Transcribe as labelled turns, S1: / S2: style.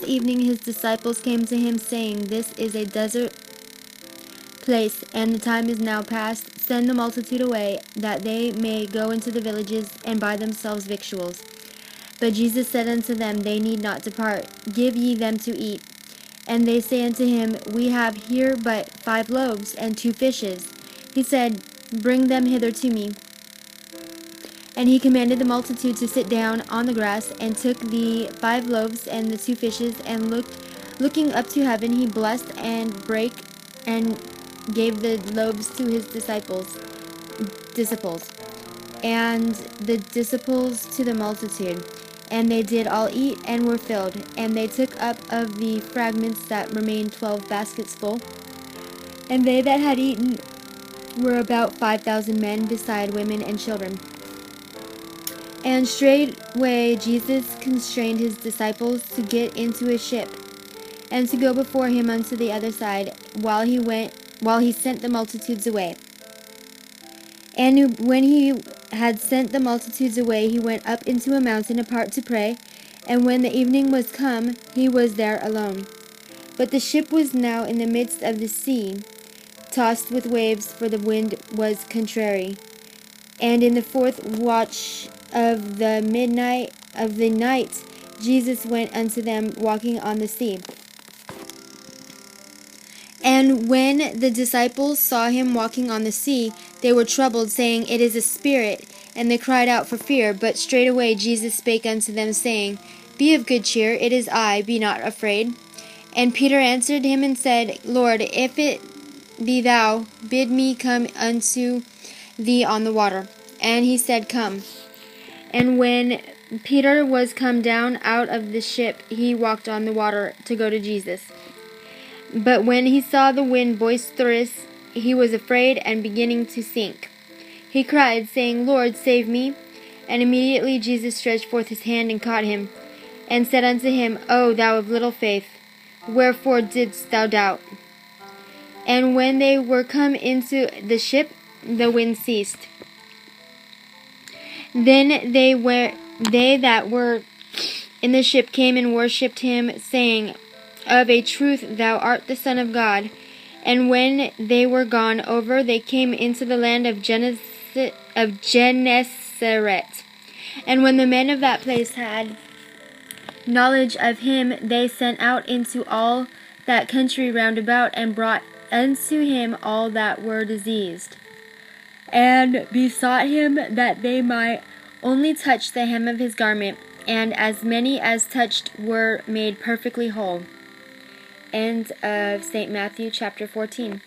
S1: that evening his disciples came to him, saying, "This is a desert place, and the time is now past. Send the multitude away, that they may go into the villages and buy themselves victuals." But Jesus said unto them, "They need not depart. Give ye them to eat." And they say unto him, "We have here but 5 loaves and 2 fishes. He said, "Bring them hither to me." And he commanded the multitude to sit down on the grass, and took the 5 loaves and the 2 fishes, and looking up to heaven, he blessed and brake, and gave the loaves to his disciples, and the disciples to the multitude. And they did all eat, and were filled. And they took up of the fragments that remained 12 baskets full. And they that had eaten were about 5,000 men, beside women and children. And straightway Jesus constrained his disciples to get into a ship, and to go before him unto the other side, while he sent the multitudes away. And when he had sent the multitudes away, he went up into a mountain apart to pray. And when the evening was come, he was there alone. But the ship was now in the midst of the sea, tossed with waves, for the wind was contrary. And in the 4th watch of the night, Jesus went unto them walking on the sea. And when the disciples saw him walking on the sea, they were troubled, saying, "It is a spirit." And they cried out for fear. But straightway Jesus spake unto them, saying, "Be of good cheer, it is I, be not afraid." And Peter answered him and said, "Lord, if it be thou, bid me come unto thee on the water." And he said, "Come." And when Peter was come down out of the ship, he walked on the water to go to Jesus. But when he saw the wind boisterous, he was afraid, and beginning to sink, he cried, saying, "Lord, save me." And immediately Jesus stretched forth his hand and caught him, and said unto him, "O thou of little faith, wherefore didst thou doubt?" And when they were come into the ship, the wind ceased. Then they that were in the ship came and worshipped him, saying, "Of a truth thou art the Son of God." And when they were gone over, they came into the land of Gennesaret. And when the men of that place had knowledge of him, they sent out into all that country round about, and brought unto him all that were diseased, and besought him that they might only touch the hem of his garment. And as many as touched were made perfectly whole. End of St. Matthew chapter 14.